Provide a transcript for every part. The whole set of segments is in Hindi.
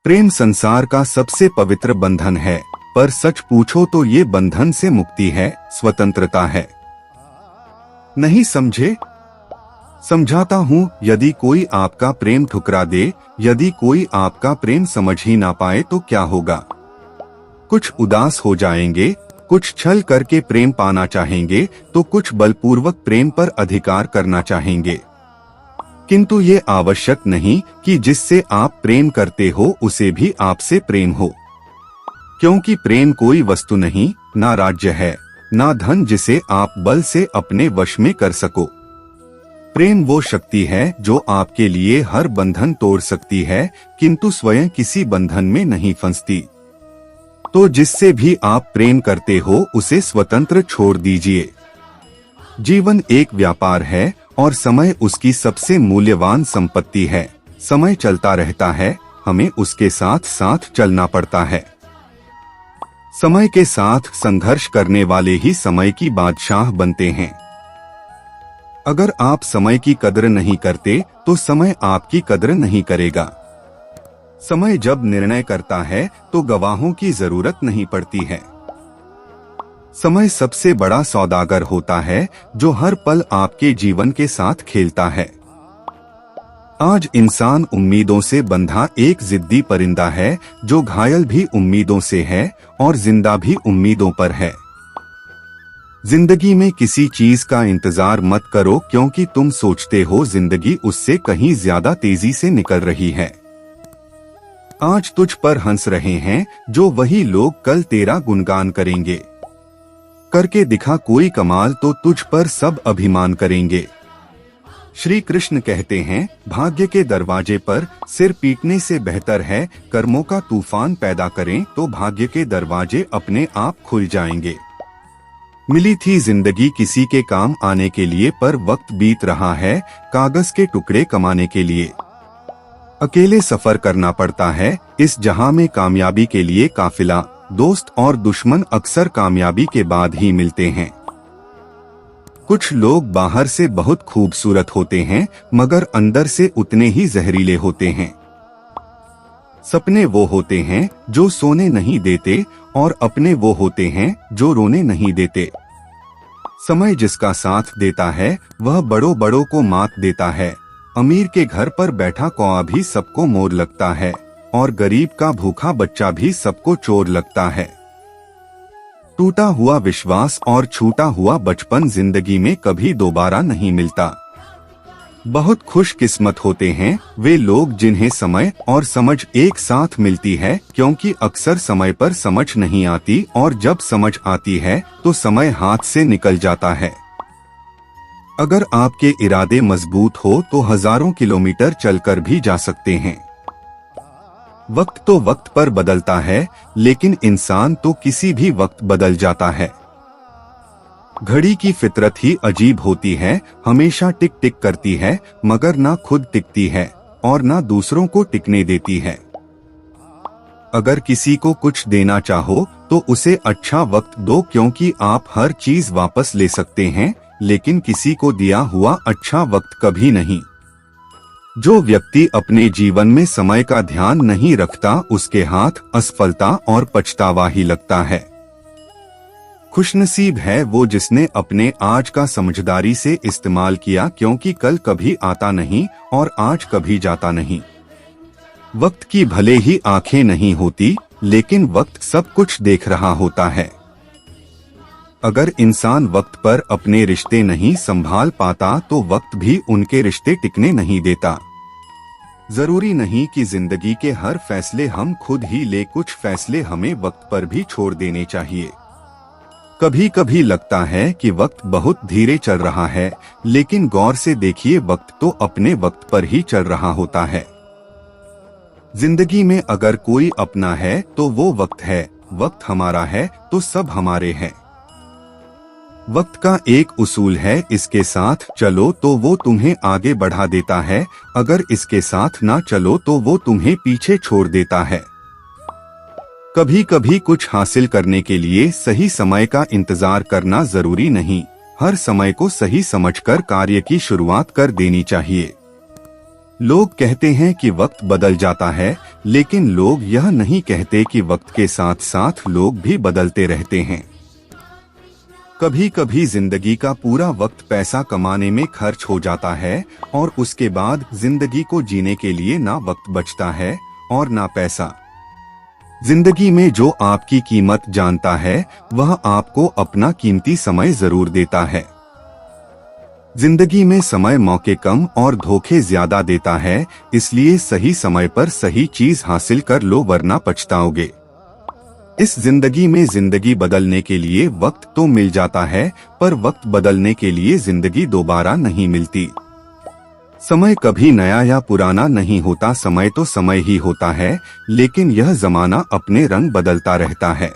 प्रेम संसार का सबसे पवित्र बंधन है, पर सच पूछो तो ये बंधन से मुक्ति है, स्वतंत्रता है। नहीं समझे? समझाता हूँ। यदि कोई आपका प्रेम ठुकरा दे, यदि कोई आपका प्रेम समझ ही ना पाए तो क्या होगा? कुछ उदास हो जाएंगे, कुछ छल करके प्रेम पाना चाहेंगे, तो कुछ बलपूर्वक प्रेम पर अधिकार करना चाहेंगे। किंतु ये आवश्यक नहीं कि जिससे आप प्रेम करते हो उसे भी आपसे प्रेम हो, क्योंकि प्रेम कोई वस्तु नहीं, ना राज्य है, ना धन जिसे आप बल से अपने वश में कर सको। प्रेम वो शक्ति है जो आपके लिए हर बंधन तोड़ सकती है, किंतु स्वयं किसी बंधन में नहीं फंसती। तो जिससे भी आप प्रेम करते हो उसे स्वतंत्र छोड़ दीजिए। जीवन एक व्यापार है और समय उसकी सबसे मूल्यवान संपत्ति है। समय चलता रहता है, हमें उसके साथ साथ चलना पड़ता है। समय के साथ संघर्ष करने वाले ही समय की बादशाह बनते हैं। अगर आप समय की कद्र नहीं करते तो समय आपकी कद्र नहीं करेगा। समय जब निर्णय करता है तो गवाहों की जरूरत नहीं पड़ती है। समय सबसे बड़ा सौदागर होता है जो हर पल आपके जीवन के साथ खेलता है। आज इंसान उम्मीदों से बंधा एक जिद्दी परिंदा है जो घायल भी उम्मीदों से है और जिंदा भी उम्मीदों पर है। जिंदगी में किसी चीज का इंतजार मत करो, क्योंकि तुम सोचते हो जिंदगी उससे कहीं ज्यादा तेजी से निकल रही है। आज तुझ पर हंस रहे हैं जो वही लोग कल तेरा गुणगान करेंगे। करके दिखा कोई कमाल तो तुझ पर सब अभिमान करेंगे। श्री कृष्ण कहते हैं, भाग्य के दरवाजे पर सिर पीटने से बेहतर है कर्मों का तूफान पैदा करें तो भाग्य के दरवाजे अपने आप खुल जाएंगे। मिली थी जिंदगी किसी के काम आने के लिए, पर वक्त बीत रहा है कागज के टुकड़े कमाने के लिए। अकेले सफर करना पड़ता है इस जहां में कामयाबी के लिए काफिला, दोस्त और दुश्मन अक्सर कामयाबी के बाद ही मिलते हैं। कुछ लोग बाहर से बहुत खूबसूरत होते हैं मगर अंदर से उतने ही जहरीले होते हैं। सपने वो होते हैं जो सोने नहीं देते और अपने वो होते हैं जो रोने नहीं देते। समय जिसका साथ देता है वह बड़ों बड़ों को मात देता है। अमीर के घर पर बैठा कौआ भी सबको मोर लगता है और गरीब का भूखा बच्चा भी सबको चोर लगता है। टूटा हुआ विश्वास और छूटा हुआ बचपन जिंदगी में कभी दोबारा नहीं मिलता। बहुत खुशकिस्मत होते हैं वे लोग जिन्हें समय और समझ एक साथ मिलती है, क्योंकि अक्सर समय पर समझ नहीं आती और जब समझ आती है तो समय हाथ से निकल जाता है। अगर आपके इरादे मजबूत हो तो हजारों किलोमीटर चलकर भी जा सकते हैं। वक्त तो वक्त पर बदलता है, लेकिन इंसान तो किसी भी वक्त बदल जाता है। घड़ी की फितरत ही अजीब होती है, हमेशा टिक टिक करती है मगर ना खुद टिकती है और ना दूसरों को टिकने देती है। अगर किसी को कुछ देना चाहो तो उसे अच्छा वक्त दो, क्योंकि आप हर चीज वापस ले सकते हैं, लेकिन किसी को दिया हुआ अच्छा वक्त कभी नहीं। जो व्यक्ति अपने जीवन में समय का ध्यान नहीं रखता उसके हाथ असफलता और पछतावा ही लगता है। खुशनसीब है वो जिसने अपने आज का समझदारी से इस्तेमाल किया, क्योंकि कल कभी आता नहीं और आज कभी जाता नहीं। वक्त की भले ही आंखें नहीं होती, लेकिन वक्त सब कुछ देख रहा होता है। अगर इंसान वक्त पर अपने रिश्ते नहीं संभाल पाता तो वक्त भी उनके रिश्ते टिकने नहीं देता। जरूरी नहीं कि जिंदगी के हर फैसले हम खुद ही ले, कुछ फैसले हमें वक्त पर भी छोड़ देने चाहिए। कभी कभी लगता है कि वक्त बहुत धीरे चल रहा है, लेकिन गौर से देखिए वक्त तो अपने वक्त पर ही चल रहा होता है। जिंदगी में अगर कोई अपना है तो वो वक्त है, वक्त हमारा है तो सब हमारे हैं। वक्त का एक उसूल है, इसके साथ चलो तो वो तुम्हें आगे बढ़ा देता है, अगर इसके साथ ना चलो तो वो तुम्हें पीछे छोड़ देता है। कभी कभी कुछ हासिल करने के लिए सही समय का इंतजार करना जरूरी नहीं, हर समय को सही समझकर कार्य की शुरुआत कर देनी चाहिए। लोग कहते हैं कि वक्त बदल जाता है, लेकिन लोग यह नहीं कहते कि वक्त के साथ साथ लोग भी बदलते रहते हैं। कभी कभी जिंदगी का पूरा वक्त पैसा कमाने में खर्च हो जाता है और उसके बाद जिंदगी को जीने के लिए ना वक्त बचता है और ना पैसा। जिंदगी में जो आपकी कीमत जानता है वह आपको अपना कीमती समय जरूर देता है। जिंदगी में समय मौके कम और धोखे ज्यादा देता है, इसलिए सही समय पर सही चीज हासिल कर लो वरना पछताओगे। इस जिंदगी में जिंदगी बदलने के लिए वक्त तो मिल जाता है, पर वक्त बदलने के लिए जिंदगी दोबारा नहीं मिलती। समय कभी नया या पुराना नहीं होता, समय तो समय ही होता है, लेकिन यह जमाना अपने रंग बदलता रहता है।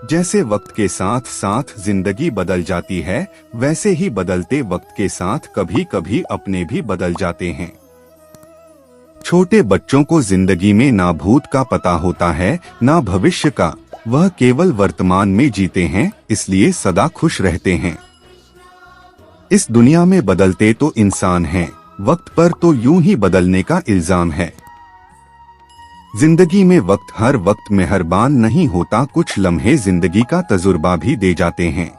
जैसे वक्त के साथ साथ जिंदगी बदल जाती है, वैसे ही बदलते वक्त के साथ कभी कभी अपने भी बदल जाते हैं। छोटे बच्चों को जिंदगी में ना भूत का पता होता है ना भविष्य का, वह केवल वर्तमान में जीते हैं, इसलिए सदा खुश रहते हैं। इस दुनिया में बदलते तो इंसान हैं, वक्त पर तो यूं ही बदलने का इल्जाम है। जिंदगी में वक्त हर वक्त मेहरबान नहीं होता, कुछ लम्हे जिंदगी का तजुर्बा भी दे जाते हैं।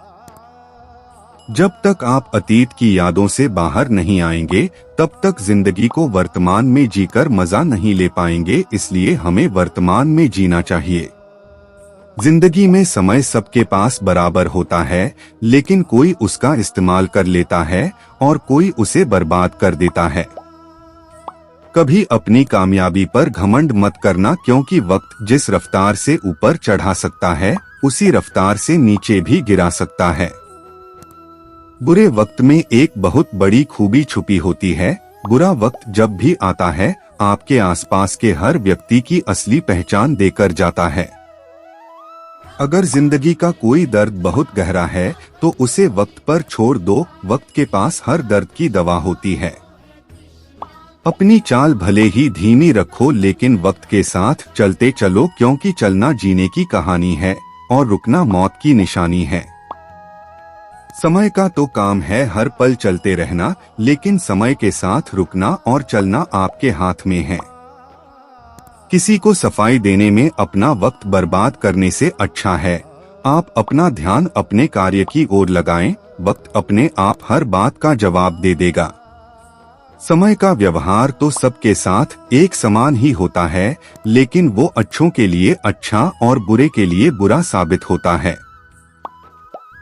जब तक आप अतीत की यादों से बाहर नहीं आएंगे, तब तक जिंदगी को वर्तमान में जीकर मजा नहीं ले पाएंगे, इसलिए हमें वर्तमान में जीना चाहिए। जिंदगी में समय सबके पास बराबर होता है, लेकिन कोई उसका इस्तेमाल कर लेता है और कोई उसे बर्बाद कर देता है। कभी अपनी कामयाबी पर घमंड मत करना, क्योंकि वक्त जिस रफ्तार से ऊपर चढ़ा सकता है, उसी रफ्तार से नीचे भी गिरा सकता है। बुरे वक्त में एक बहुत बड़ी खूबी छुपी होती है। बुरा वक्त जब भी आता है, आपके आसपास के हर व्यक्ति की असली पहचान देकर जाता है। अगर जिंदगी का कोई दर्द बहुत गहरा है, तो उसे वक्त पर छोड़ दो, वक्त के पास हर दर्द की दवा होती है। अपनी चाल भले ही धीमी रखो, लेकिन वक्त के साथ चलते चलो, क्योंकि चलना जीने की कहानी है और रुकना मौत की निशानी है। समय का तो काम है हर पल चलते रहना, लेकिन समय के साथ रुकना और चलना आपके हाथ में है। किसी को सफाई देने में अपना वक्त बर्बाद करने से अच्छा है आप अपना ध्यान अपने कार्य की ओर लगाएं, वक्त अपने आप हर बात का जवाब दे देगा। समय का व्यवहार तो सबके साथ एक समान ही होता है, लेकिन वो अच्छों के लिए अच्छा और बुरे के लिए बुरा साबित होता है।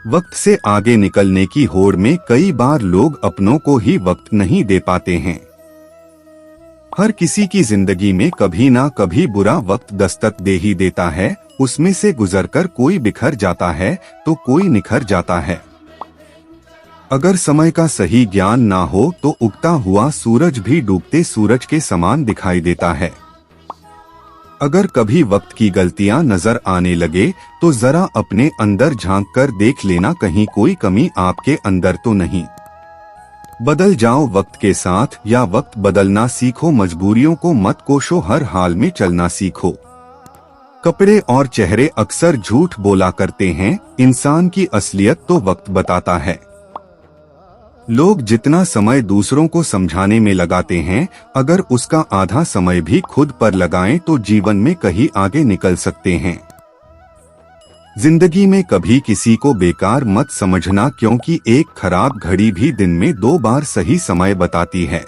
वक्त से आगे निकलने की होड़ में कई बार लोग अपनों को ही वक्त नहीं दे पाते हैं। हर किसी की जिंदगी में कभी ना कभी बुरा वक्त दस्तक दे ही देता है, उसमें से गुजरकर कोई बिखर जाता है तो कोई निखर जाता है। अगर समय का सही ज्ञान ना हो तो उगता हुआ सूरज भी डूबते सूरज के समान दिखाई देता है। अगर कभी वक्त की गलतियां नजर आने लगे तो जरा अपने अंदर झांक कर देख लेना, कहीं कोई कमी आपके अंदर तो नहीं। बदल जाओ वक्त के साथ या वक्त बदलना सीखो, मजबूरियों को मत कोसो, हर हाल में चलना सीखो। कपड़े और चेहरे अक्सर झूठ बोला करते हैं, इंसान की असलियत तो वक्त बताता है। लोग जितना समय दूसरों को समझाने में लगाते हैं, अगर उसका आधा समय भी खुद पर लगाएं तो जीवन में कहीं आगे निकल सकते हैं। जिंदगी में कभी किसी को बेकार मत समझना, क्योंकि एक खराब घड़ी भी दिन में 2 बार सही समय बताती है।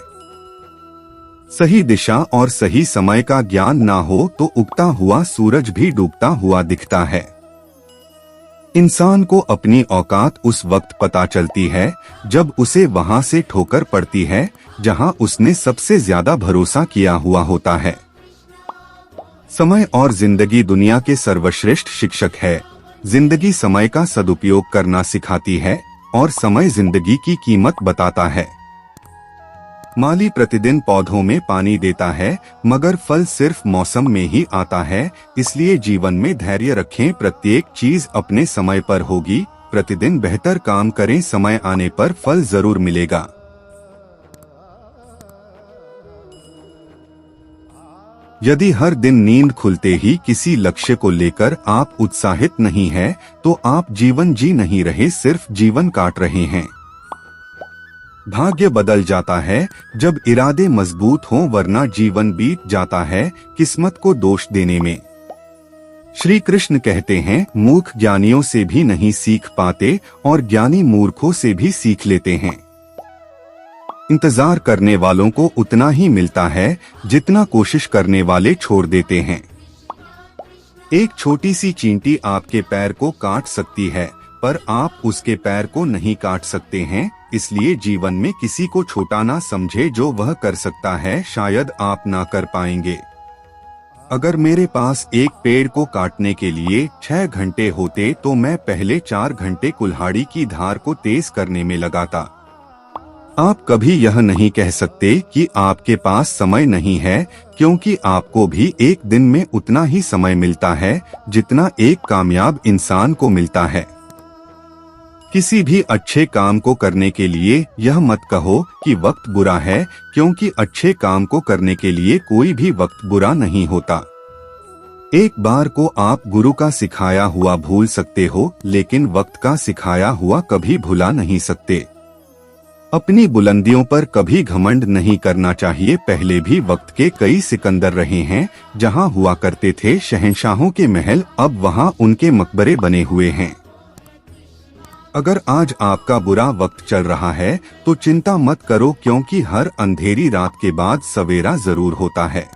सही दिशा और सही समय का ज्ञान ना हो तो उगता हुआ सूरज भी डूबता हुआ दिखता है। इंसान को अपनी औकात उस वक्त पता चलती है जब उसे वहां से ठोकर पड़ती है जहां उसने सबसे ज्यादा भरोसा किया हुआ होता है। समय और जिंदगी दुनिया के सर्वश्रेष्ठ शिक्षक है। जिंदगी समय का सदुपयोग करना सिखाती है और समय जिंदगी की कीमत बताता है। माली प्रतिदिन पौधों में पानी देता है, मगर फल सिर्फ मौसम में ही आता है, इसलिए जीवन में धैर्य रखें, प्रत्येक चीज अपने समय पर होगी। प्रतिदिन बेहतर काम करें, समय आने पर फल जरूर मिलेगा। यदि हर दिन नींद खुलते ही किसी लक्ष्य को लेकर आप उत्साहित नहीं हैं, तो आप जीवन जी नहीं रहे, सिर्फ जीवन काट रहे हैं। भाग्य बदल जाता है जब इरादे मजबूत हों, वरना जीवन बीत जाता है किस्मत को दोष देने में। श्री कृष्ण कहते हैं, मूर्ख ज्ञानियों से भी नहीं सीख पाते और ज्ञानी मूर्खों से भी सीख लेते हैं। इंतजार करने वालों को उतना ही मिलता है जितना कोशिश करने वाले छोड़ देते हैं। एक छोटी सी चींटी आपके पैर को काट सकती है, पर आप उसके पैर को नहीं काट सकते हैं। इसलिए जीवन में किसी को छोटा ना समझे, जो वह कर सकता है शायद आप ना कर पाएंगे। अगर मेरे पास एक पेड़ को काटने के लिए 6 घंटे होते तो मैं पहले 4 घंटे कुल्हाड़ी की धार को तेज करने में लगाता। आप कभी यह नहीं कह सकते कि आपके पास समय नहीं है, क्योंकि आपको भी एक दिन में उतना ही समय मिलता है जितना एक कामयाब इंसान को मिलता है। किसी भी अच्छे काम को करने के लिए यह मत कहो कि वक्त बुरा है, क्योंकि अच्छे काम को करने के लिए कोई भी वक्त बुरा नहीं होता। एक बार को आप गुरु का सिखाया हुआ भूल सकते हो, लेकिन वक्त का सिखाया हुआ कभी भुला नहीं सकते। अपनी बुलंदियों पर कभी घमंड नहीं करना चाहिए। पहले भी वक्त के कई सिकंदर रहे हैं। जहां हुआ करते थे शहंशाहों के महल, अब वहां उनके मकबरे बने हुए हैं। अगर आज आपका बुरा वक्त चल रहा है तो चिंता मत करो, क्योंकि हर अंधेरी रात के बाद सवेरा जरूर होता है।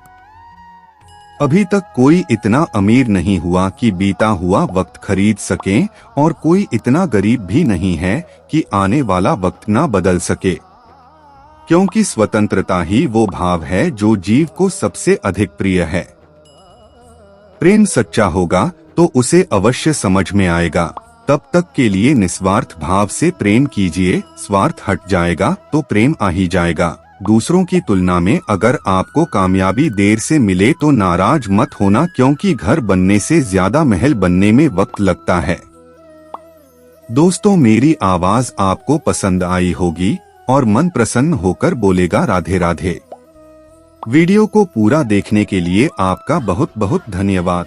अभी तक कोई इतना अमीर नहीं हुआ कि बीता हुआ वक्त खरीद सके, और कोई इतना गरीब भी नहीं है कि आने वाला वक्त ना बदल सके, क्योंकि स्वतंत्रता ही वो भाव है जो जीव को सबसे अधिक प्रिय है। प्रेम सच्चा होगा तो उसे अवश्य समझ में आएगा। तब तक के लिए निस्वार्थ भाव से प्रेम कीजिए। स्वार्थ हट जाएगा तो प्रेम आ ही जाएगा। दूसरों की तुलना में अगर आपको कामयाबी देर से मिले तो नाराज मत होना, क्योंकि घर बनने से ज्यादा महल बनने में वक्त लगता है। दोस्तों, मेरी आवाज आपको पसंद आई होगी और मन प्रसन्न होकर बोलेगा राधे राधे। वीडियो को पूरा देखने के लिए आपका बहुत बहुत धन्यवाद।